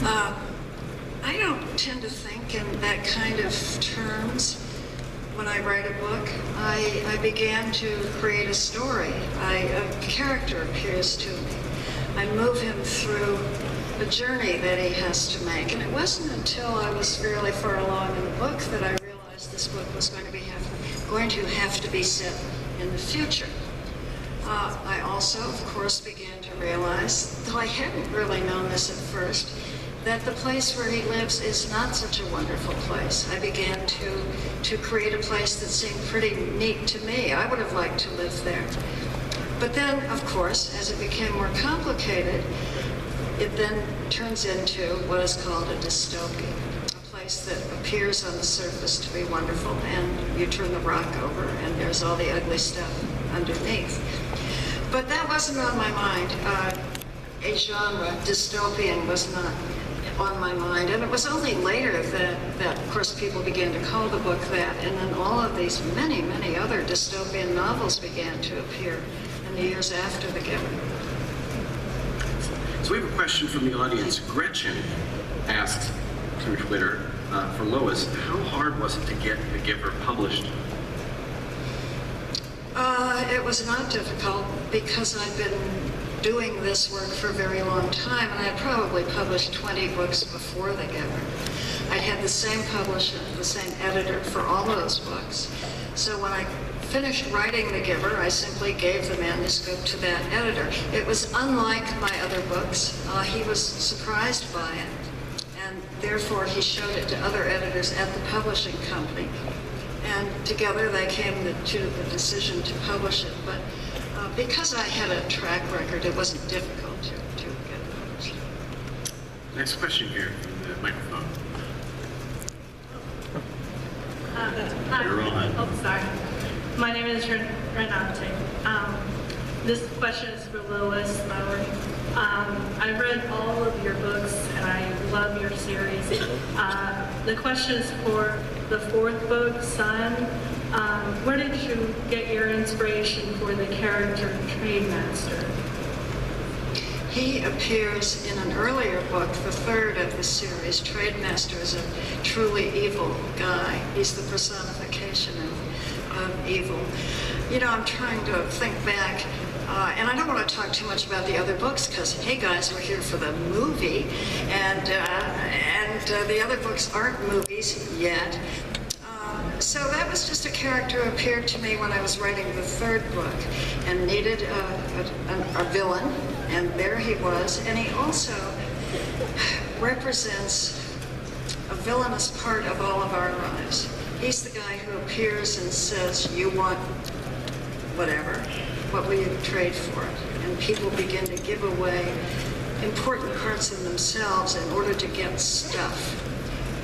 I don't tend to think in that kind of terms when I write a book. I began to create a story. A character appears to me. I move him through a journey that he has to make. And it wasn't until I was fairly far along in the book that I realized this book was going to have to be set in the future. I also, of course, began to realize, though I hadn't really known this at first, that the place where he lives is not such a wonderful place. I began to create a place that seemed pretty neat to me. I would have liked to live there. But then, of course, as it became more complicated, it then turns into what is called a dystopia, a place that appears on the surface to be wonderful, and you turn the rock over, and there's all the ugly stuff underneath. But that wasn't on my mind. A genre, dystopian, was not on my mind. And it was only later that, of course, people began to call the book that, and then all of these many, many other dystopian novels began to appear in the years after The Giver. So we have a question from the audience. Gretchen asked through Twitter for Lois, how hard was it to get The Giver published? It was not difficult because I've been doing this work for a very long time, and I had probably published 20 books before The Giver. I had the same publisher, the same editor for all those books. So when I finished writing The Giver, I simply gave the manuscript to that editor. It was unlike my other books. He was surprised by it, and therefore he showed it to other editors at the publishing company. And together they came to the decision to publish it. But because I had a track record, it wasn't difficult to get it published. Next question here from the microphone. You're on. Oh, sorry. My name is Renate. This question is for Lois Lowry. I've read all of your books and I love your series. The question is for the fourth book, Son. Where did you get your inspiration for the character Trademaster? He appears in an earlier book, the third of the series. Trademaster is a truly evil guy. He's the personification of evil. You know, I'm trying to think back, and I don't want to talk too much about the other books because, hey guys, we're here for the movie, and the other books aren't movies yet. So that was just a character who appeared to me when I was writing the third book and needed a villain, and there he was. And he also represents a villainous part of all of our lives. He's the guy who appears and says, you want whatever, what will you trade for it? And people begin to give away important parts of themselves in order to get stuff.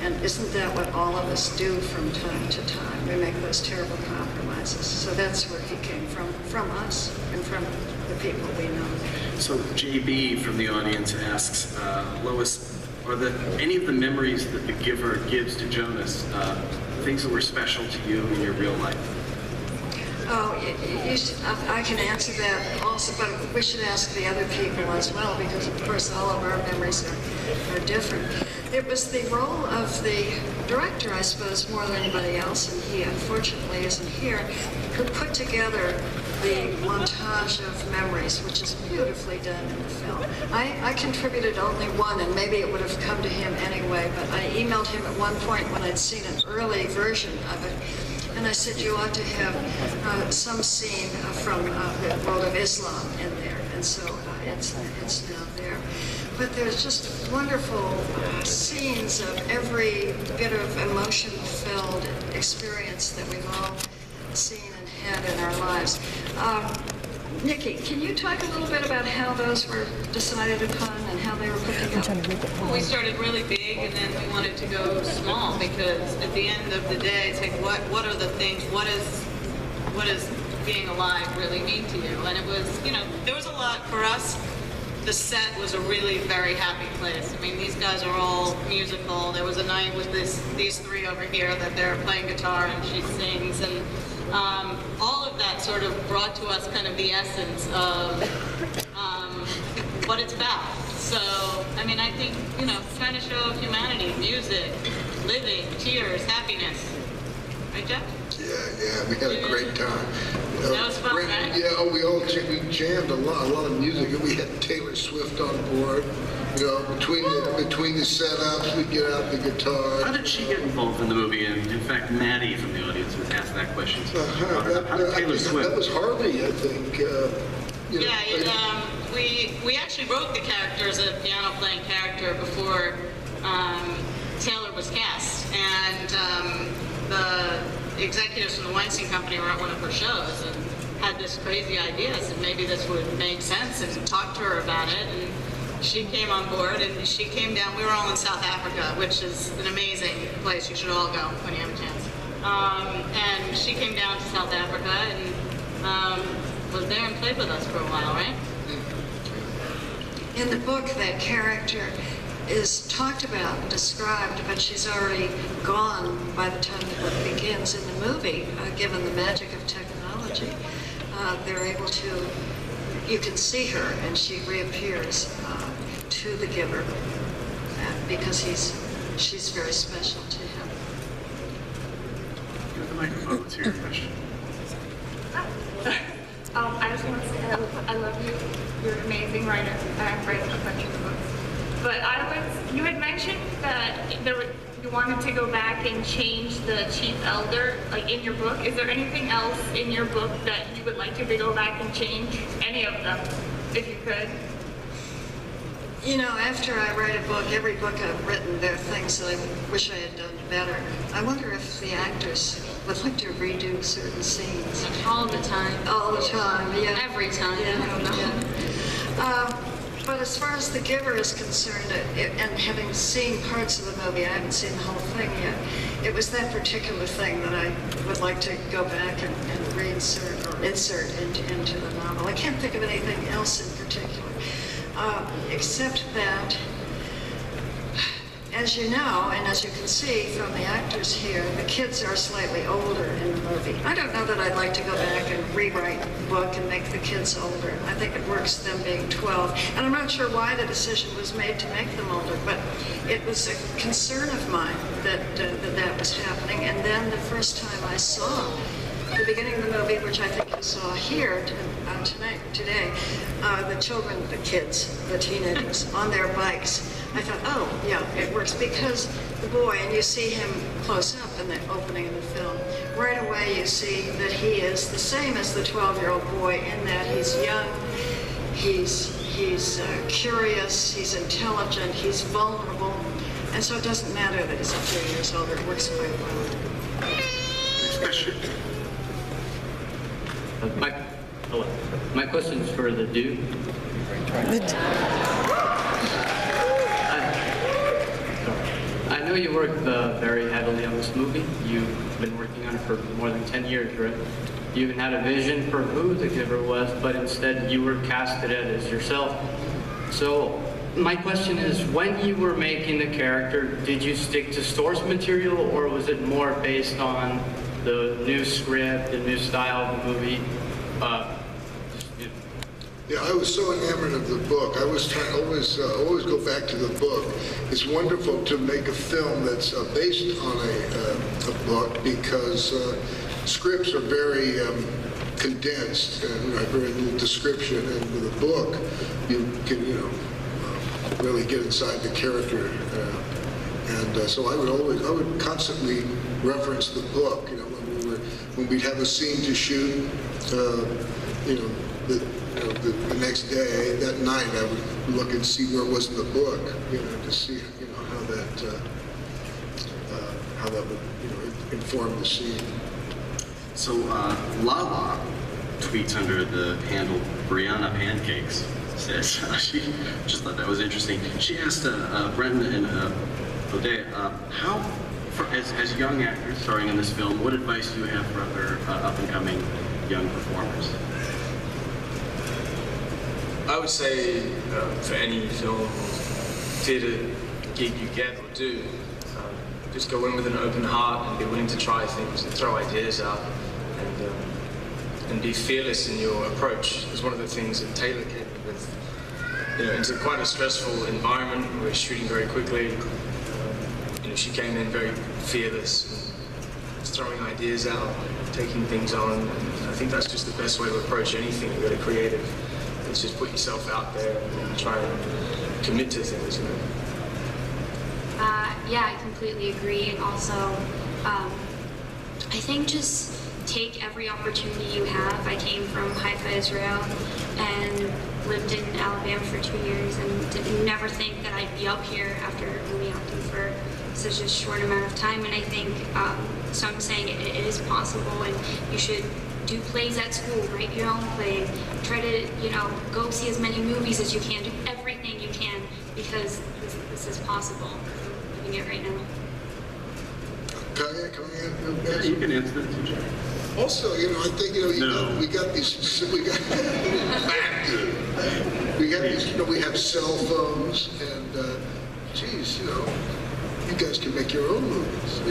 And isn't that what all of us do from time to time? We make those terrible compromises. So that's where he came from us and from the people we know. So JB from the audience asks, Lois, are any of the memories that The Giver gives to Jonas things that were special to you in your real life? Oh, I can answer that also, but we should ask the other people as well, because of course all of our memories are different. It was the role of the director, I suppose, more than anybody else, and he unfortunately isn't here, who put together the montage of memories, which is beautifully done in the film. I contributed only one, and maybe it would have come to him anyway, but I emailed him at one point when I'd seen an early version of it, and I said, you ought to have some scene from the world of Islam in there, and so it's now there. But there's just wonderful scenes of every bit of emotion-filled experience that we've all seen and had in our lives. Nikki, can you talk a little bit about how those were decided upon and how they were put together? Well, we started really big, and then we wanted to go small, because at the end of the day, it's like, what are the things, what does being alive really mean to you? And it was, you know, there was a lot for us. The set was a really very happy place. I mean, these guys are all musical. There was a night with these three over here that they're playing guitar and she sings, and all of that sort of brought to us kind of the essence of what it's about. So, I mean, I think, you know, kind of tears, happiness. Right, Jeff? Yeah, we had a great time. That was fun, Brandon, right? yeah, we jammed a lot of music, and we had Taylor Swift on board. You know, between the setups, we'd get out the guitar. How did she get involved in the movie? And in fact, Maddie from the audience was asked that question. How did Taylor Swift? That was Harvey, I think. You know, We actually wrote the character as a piano-playing character before Taylor was cast, and the executives from the Weinstein Company were at one of her shows and had this crazy idea, said maybe this would make sense, and talked to her about it, and she came on board, and she came down. We were all in South Africa, which is an amazing place. You should all go when you have a chance. And she came down to South Africa and was there and played with us for a while, right? In the book, that character is talked about and described, but she's already gone by the time the book begins. In the movie, given the magic of technology, they're able to, you can see her and she reappears to the giver because she's very special to him. Give the microphone. Let's hear your question. I just want to say I love you. You're an amazing writer. I've read a bunch of books. But you had mentioned that you wanted to go back and change the chief elder, like in your book. Is there anything else in your book that you would like to go back and change? Any of them, if you could? You know, after I write a book, every book I've written, there are things that I wish I had done better. I wonder if the actors would like to redo certain scenes. All the time. All the time, yeah. Every time. Yeah, I don't know. yeah. But as far as The Giver is concerned, and having seen parts of the movie, I haven't seen the whole thing yet, it was that particular thing that I would like to go back and reinsert or insert into the novel. I can't think of anything else in particular, except that, as you know, and as you can see from the actors here, the kids are slightly older in the movie. I don't know that I'd like to go back and rewrite the book and make the kids older. I think it works them being 12. And I'm not sure why the decision was made to make them older, but it was a concern of mine that was happening. And then the first time I saw the beginning of the movie, which I think you saw here today, the children, the kids, the teenagers on their bikes, I thought, oh, yeah, it works because the boy, and you see him close up in the opening of the film, right away you see that he is the same as the 12-year-old boy in that he's young, he's curious, he's intelligent, he's vulnerable, and so it doesn't matter that he's a few years older. It works quite well. Next question. My question is for the Duke. I know you worked very heavily on this movie. You've been working on it for more than 10 years, right? You even had a vision for who the giver was, but instead you were casted as yourself. So my question is, when you were making the character, did you stick to source material, or was it more based on the new script, the new style of the movie? Yeah, I was so enamored of the book. I was trying to always go back to the book. It's wonderful to make a film that's based on a book because scripts are very condensed and have very little description. And with a book, you can really get inside the character. So I would constantly reference the book. You know, when we'd have a scene to shoot, the next day, that night, I would look and see where it was in the book, to see, how that would, inform the scene. So, Lala tweets under the handle Brianna Pancakes says she just thought that was interesting. She asked Brendan and O'Day, as young actors starring in this film, what advice do you have for other up-and-coming young performers? I would say for any film or theatre gig you get or do, just go in with an open heart and be willing to try things and throw ideas out and be fearless in your approach. It's one of the things that Taylor came with. It's quite a stressful environment. We're shooting very quickly. she came in very fearless, and was throwing ideas out, taking things on. And I think that's just the best way to approach anything really creative. It's just put yourself out there and try and commit to things. Yeah, I completely agree. And also, I think just take every opportunity you have. I came from Haifa, Israel, and lived in Alabama for 2 years, and did never think that I'd be up here after only acting for such a short amount of time. And I think, so I'm saying it is possible, and you should do plays at school, write your own plays, try to, go see as many movies as you can, do everything you can, because this is possible. I'm living it right now. You can answer that too, Jeff. Also, I think, we got these, we have cell phones, and, geez, you guys can make your own movies,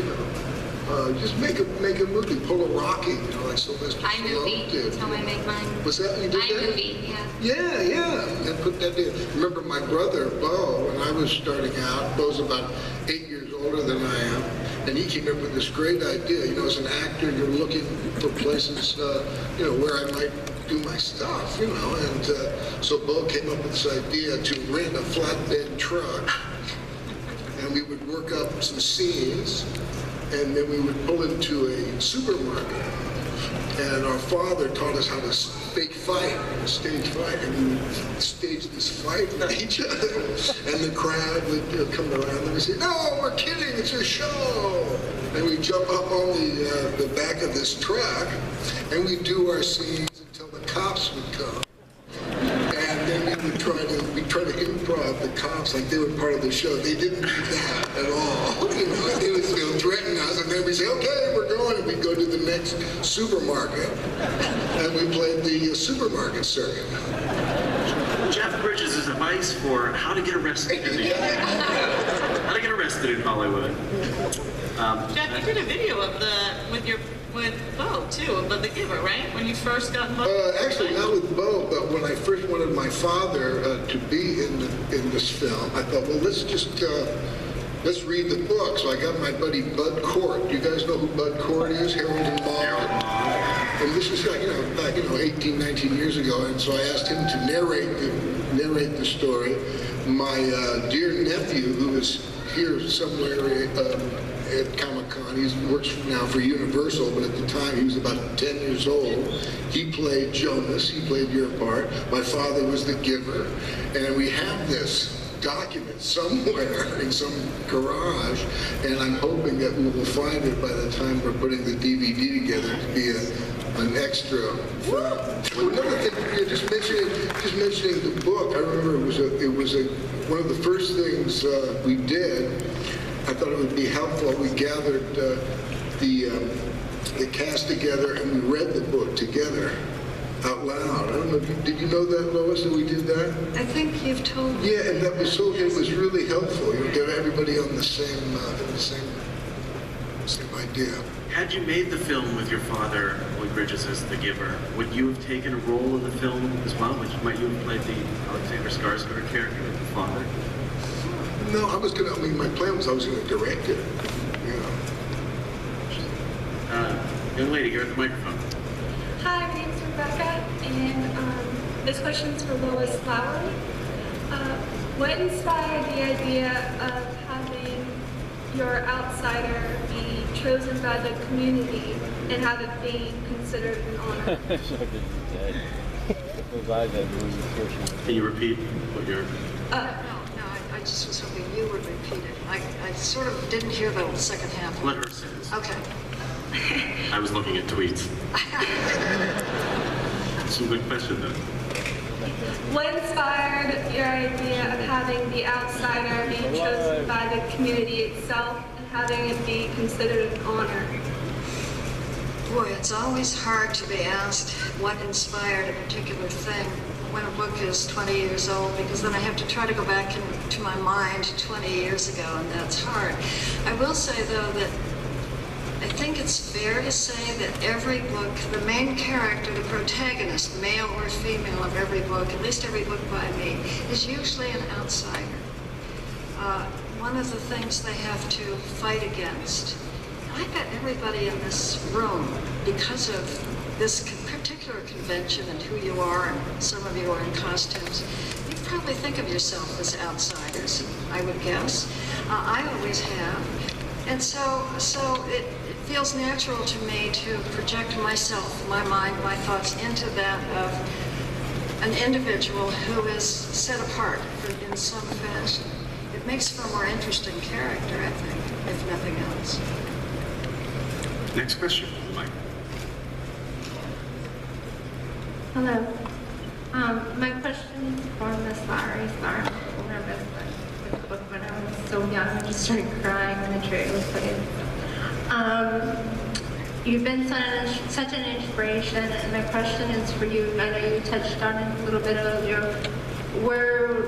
just make a movie, pull a Rocky, like Sylvester Stallone did. That's how I make mine. Was that, you did that? iMovie, yeah. Yeah, and put that in. Remember my brother, Bo, when I was starting out, Bo's about 8 years older than I am, and he came up with this great idea. As an actor, you're looking for places, where I might do my stuff, and so Bo came up with this idea to rent a flatbed truck, and we would work up some scenes, and then we would pull into a supermarket. And our father taught us how to fake fight, stage fight, and we would stage this fight with each other. And the crowd would come around and we'd say, "No, we're kidding, it's a show." And we'd jump up on the back of this truck, and we'd do our scenes until the cops would come. And then we would try to improv the cops like they were part of the show. They didn't do that at all. They would threaten us, and then we'd say, "Okay, we're going," and we'd go to the next supermarket, and we played the supermarket circuit. Jeff Bridges' advice for how to get arrested. How to get arrested in Hollywood. Jeff, you did a video of with Bo too, of The Giver, right? When you first got involved. Actually, not with Bo, but when I first wanted my father to be in this film, I thought, well, let's read the book. So I got my buddy Bud Cort. You guys know who Bud Cort is? Harold and Maude. And this is back 18, 19 years ago. And so I asked him to narrate the story. My dear nephew, who is here somewhere at Comic-Con, he works now for Universal, but at the time he was about 10 years old. He played Jonas. He played your part. My father was the Giver. And we have this document somewhere in some garage, and I'm hoping that we will find it by the time we're putting the DVD together to be an extra. Another thing, just mentioning the book. I remember it was one of the first things we did. I thought it would be helpful. We gathered the cast together and we read the book together out loud. I don't know, did you know that, Lois, that we did that? I think you've told me. Yeah, and that was it was really helpful. Get everybody on the same idea. Had you made the film with your father, Lloyd Bridges, as the Giver, would you have taken a role in the film as well? Might you have played the Alexander Skarsgård character of the father? No, my plan was I was gonna direct it. Young lady here at the microphone. Hi, my name is Rebecca, and this question is for Lois Lowry. What inspired the idea of having your outsider be chosen by the community and have it be considered an honor? Can you repeat what you're... No, I just was hoping you would repeat it. I sort of didn't hear the second half. Let her say this. Okay. I was looking at tweets. It's a good question, though. What inspired your idea of having the outsider be chosen by the community itself and having it be considered an honor? Boy, it's always hard to be asked what inspired a particular thing when a book is 20 years old, because then I have to try to go back into my mind 20 years ago, and that's hard. I will say, though, that I think it's fair to say that every book, the main character, the protagonist, male or female of every book, at least every book by me, is usually an outsider. one of the things they have to fight against, I bet everybody in this room, because of this particular convention and who you are, and some of you are in costumes, you probably think of yourself as outsiders, I would guess. I always have. And so it feels natural to me to project myself, my mind, my thoughts into that of an individual who is set apart in some fashion. It makes for a more interesting character, I think, if nothing else. Next question, Mike. Hello. My question is for Miss Lowry. Sorry, I'm a little nervous with the book when I was so young. I just started crying when the trailer played. You've been such an inspiration, and my question is for you. I know you touched on it a little bit earlier.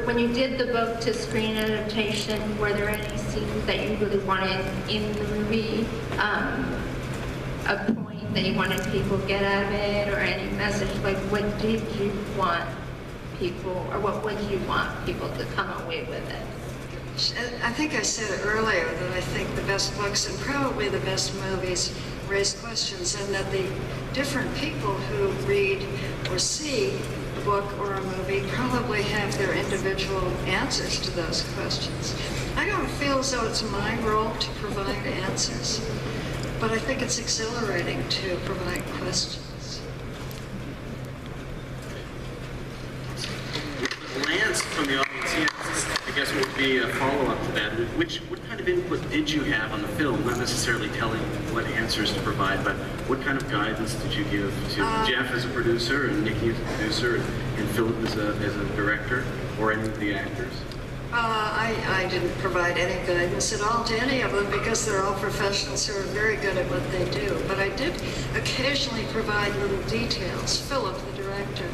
When you did the book to screen adaptation, were there any scenes that you really wanted in the movie? A point that you wanted people to get out of it, or any message? Like, what did you want people, or what would you want people to come away with it? I think I said it earlier that I think the best books and probably the best movies raise questions, and that the different people who read or see a book or a movie probably have their individual answers to those questions. I don't feel as though it's my role to provide answers, but I think it's exhilarating to provide questions. Lance from the audience here, I guess would be a follow-up to that. What kind of input did you have on the film? Not necessarily telling what answers to provide, but what kind of guidance did you give to Jeff as a producer, and Nikki as a producer, and Philip as a director, or any of the actors? I didn't provide any guidance at all to any of them because they're all professionals who are very good at what they do. But I did occasionally provide little details. Philip, the director,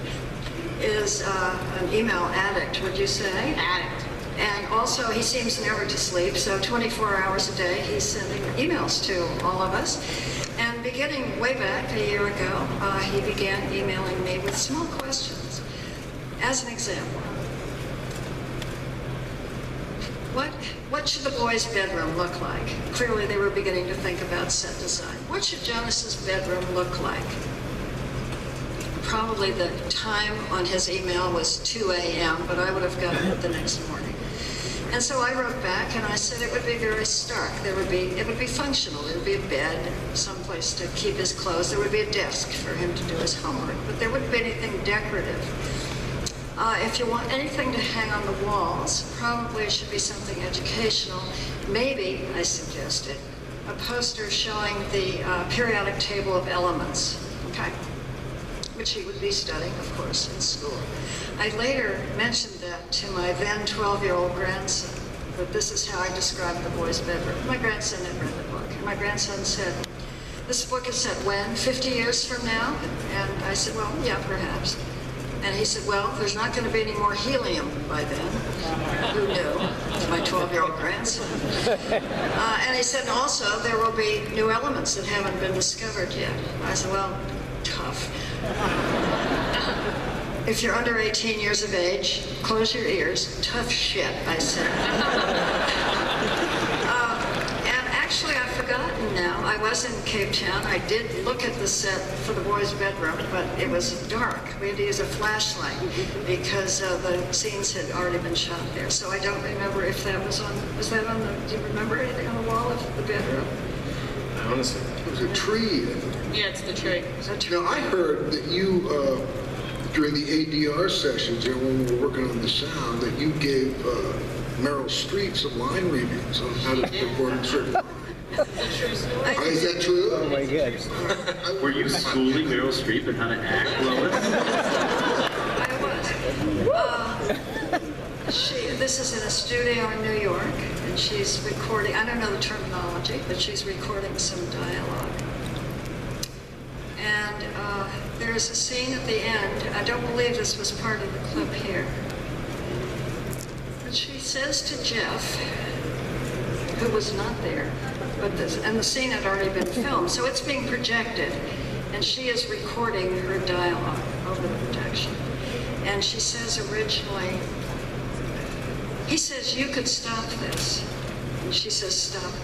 is an email addict, would you say? Addict. And also, he seems never to sleep, so 24 hours a day, he's sending emails to all of us. And beginning way back a year ago, he began emailing me with small questions. As an example, what should the boys' bedroom look like? Clearly, they were beginning to think about set design. What should Jonas's bedroom look like? Probably the time on his email was 2 a.m., but I would have gotten it the next morning. And so I wrote back and I said it would be very stark. It would be functional. There would be a bed, someplace to keep his clothes. There would be a desk for him to do his homework, but there wouldn't be anything decorative. If you want anything to hang on the walls, probably it should be something educational. Maybe, I suggested, a poster showing the periodic table of elements, okay? Which he would be studying, of course, in school. I later mentioned that to my then 12-year-old grandson, that this is how I described the boys' bedroom. My grandson had read the book, and my grandson said, "This book is set when? 50 years from now?" And I said, "Well, yeah, perhaps." And he said, "Well, there's not going to be any more helium by then." Who knew? My 12-year-old grandson. And he said, "Also, there will be new elements that haven't been discovered yet." I said, "Well, tough. If you're under 18 years of age, close your ears. Tough shit," I said. And actually, I've forgotten now. I was in Cape Town. I did look at the set for the boys' bedroom, but it was dark. We had to use a flashlight because the scenes had already been shot there. So I don't remember if that was that on the, do you remember anything on the wall of the bedroom? Honestly. It was a tree. Yeah, it's the tree. Now, I heard that you, during the ADR sessions, when we were working on the sound, that you gave Meryl Streep some line readings on how to perform certain lines. Is that true? Oh my God. Were you schooling Meryl Streep in how to act, Lois? I was. This is in a studio in New York, and she's recording, I don't know the terminology, but she's recording some dialogue. And there's a scene at the end, I don't believe this was part of the clip here, but she says to Jeff, who was not there, and the scene had already been filmed, so it's being projected, and she is recording her dialogue over the projection. And she says originally, he says, "You could stop this." She says, stop